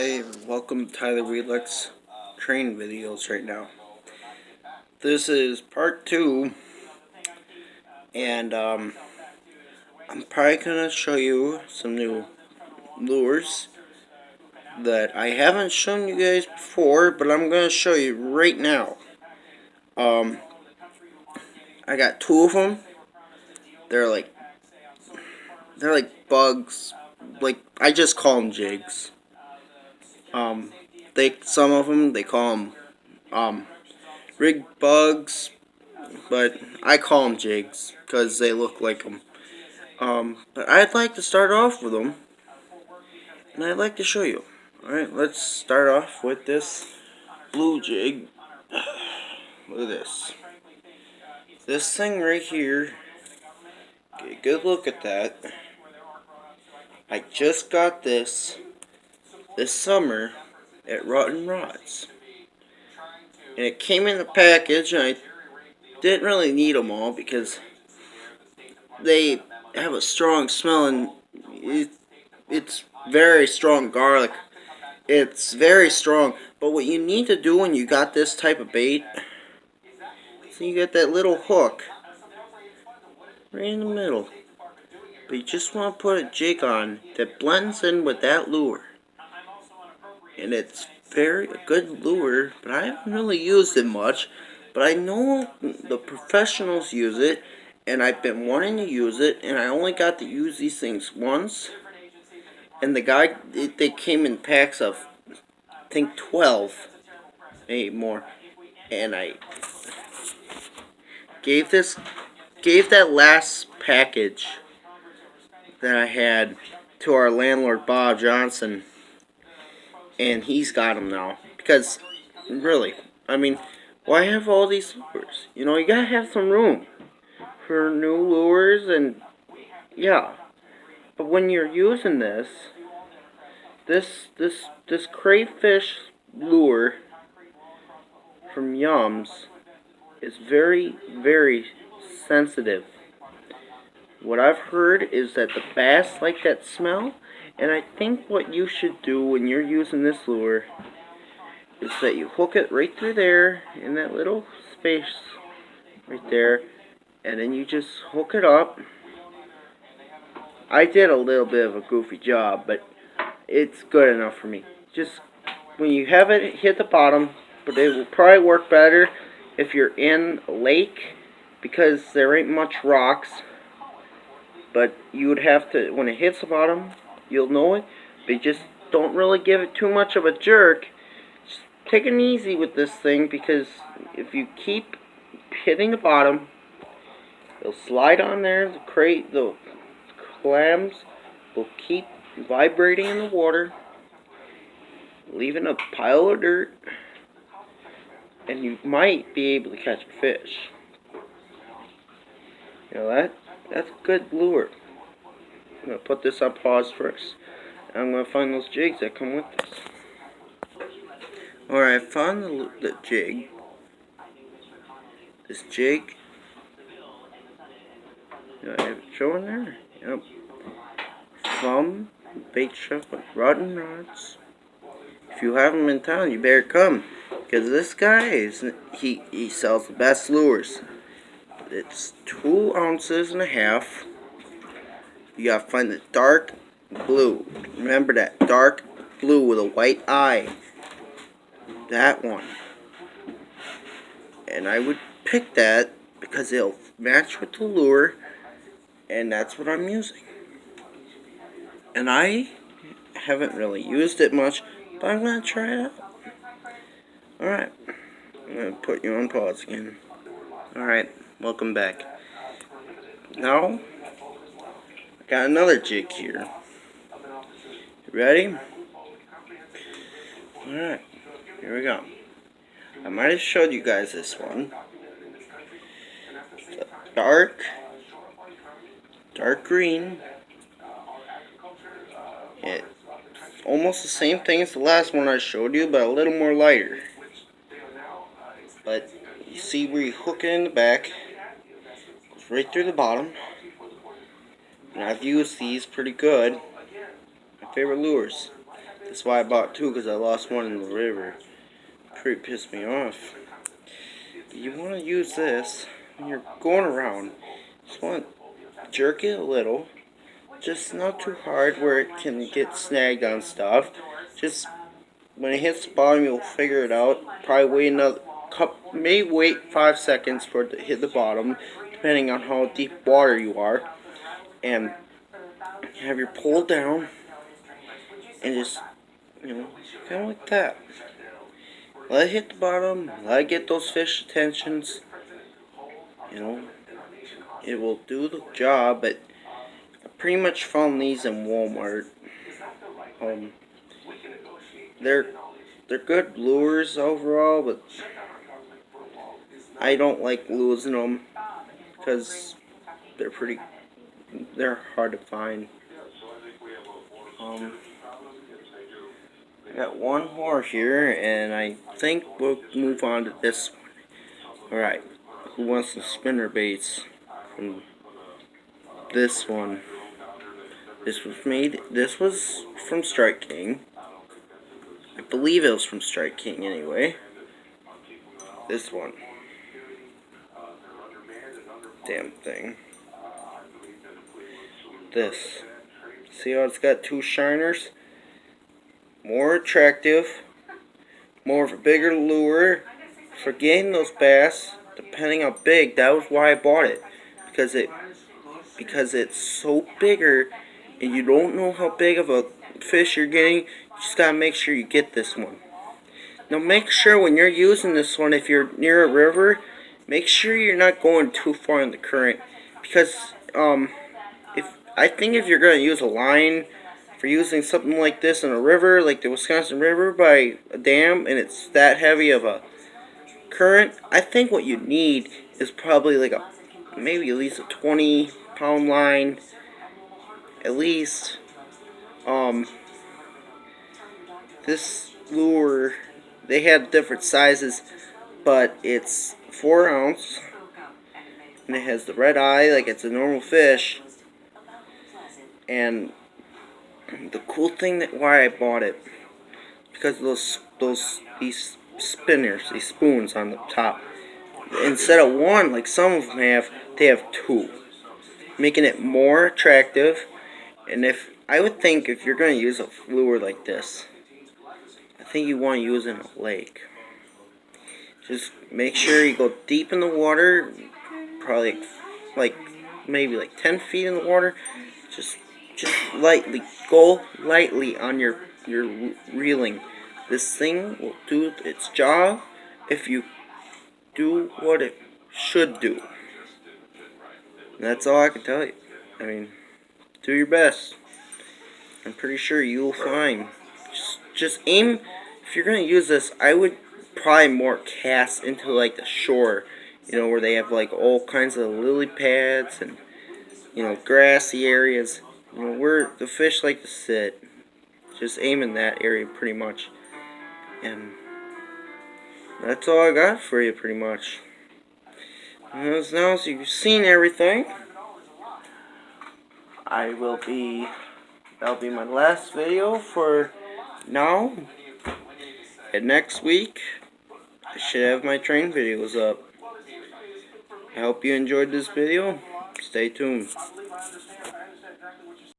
Hi, welcome to Tyler Wheelock's train videos right now. This is part 2, and I'm probably going to show you some new lures that I haven't shown you guys before, but I'm going to show you right now. I got 2 of them. They're like bugs. Like, I just call them jigs. Some of them, they call them, rig bugs, but I call them jigs because they look like them. But I'd like to start off with them, and I'd like to show you. Alright, let's start off with this blue jig. Look at this. This thing right here, get a good look at that. I just got this summer at Rotten Rods. And it came in a package, and I didn't really need them all because they have a strong smell, and it's very strong garlic. It's very strong. But what you need to do when you got this type of bait, so you get that little hook right in the middle. But you just want to put a jig on that blends in with that lure. And it's a good lure, but I haven't really used it much. But I know the professionals use it, and I've been wanting to use it, and I only got to use these things once. And they came in packs of, I think, 12, maybe more. And I gave that last package that I had to our landlord, Bob Johnson, and he's got them now. Because, really, I mean, why have all these lures? You know, you gotta have some room for new lures, and yeah. But when you're using this crayfish lure from Yums is very, very sensitive. What I've heard is that the bass like that smell, and I think what you should do when you're using this lure is that you hook it right through there in that little space right there, and then you just hook it up. I did a little bit of a goofy job, but it's good enough for me. Just when you have it hit the bottom, but it will probably work better if you're in a lake because there ain't much rocks. But you would have to, when it hits the bottom, you'll know it. But you just don't really give it too much of a jerk. Just take it easy with this thing, because if you keep hitting the bottom, it'll slide on there. The clams will keep vibrating in the water, leaving a pile of dirt, and you might be able to catch a fish. You know, that's a good lure. I'm going to put this on pause first. I'm going to find those jigs that come with this. Alright, I found the jig. This jig. Do I have it showing there? Yep. From Bait Shop with Rotten Rods. If you have them in town, you better come. Because this guy, he sells the best lures. It's 2.5 ounces. You gotta find the dark blue. Remember that dark blue with a white eye. That one. And I would pick that because it'll match with the lure, and that's what I'm using. And I haven't really used it much, but I'm gonna try it out. Alright. I'm gonna put you on pause again. Alright, welcome back. Now, I got another jig here. You ready? Alright, here we go. I might have showed you guys this one. It's a dark green. It's almost the same thing as the last one I showed you, but a little more lighter. But you see where you hook it in the back, goes right through the bottom. And I've used these pretty good. My favorite lures. That's why I bought two, because I lost one in the river. Pretty pissed me off. You want to use this when you're going around. Just want to jerk it a little. Just not too hard where it can get snagged on stuff. Just when it hits the bottom, you'll figure it out. Probably wait another maybe wait 5 seconds for it to hit the bottom, depending on how deep water you are. And have your pole down, and just, kind of like that. Let it hit the bottom, let it get those fish attentions. It will do the job, but I pretty much found these in Walmart. They're good lures overall, but I don't like losing them because they're hard to find. I got one more here, and I think we'll move on to this one. Alright, who wants some spinner baits from this one? This was from Strike King. I believe it was from Strike King anyway. This one. Damn thing. This. See how it's got two shiners? More attractive. More of a bigger lure for getting those bass, depending how big. That was why I bought it. Because it's so bigger, and you don't know how big of a fish you're getting. You just gotta make sure you get this one. Now make sure when you're using this one, if you're near a river, make sure you're not going too far in the current. Because if you're gonna use a line for using something like this in a river, like the Wisconsin River by a dam, and it's that heavy of a current, I think what you need is probably like maybe at least a 20-pound line, at least. This lure, they have different sizes, but it's 4 ounce, and it has the red eye like it's a normal fish. And the cool thing why I bought it, because of these spinners, these spoons on the top. Instead of one, like some of them have, they have two, making it more attractive. And I would think if you're going to use a lure like this, I think you want to use it in a lake. Just make sure you go deep in the water, probably maybe 10 feet in the water. Just lightly, go lightly on your reeling. This thing will do its job if you do what it should do. And that's all I can tell you. I mean, do your best. I'm pretty sure you'll find. Just aim. If you're gonna use this, I would probably more cast into like the shore, where they have like all kinds of lily pads and grassy areas, where the fish like to sit. Just aim in that area pretty much, and that's all I got for you pretty much. And now as you've seen everything, that'll be my last video for now. And next week, I should have my train videos up. I hope you enjoyed this video. Stay tuned.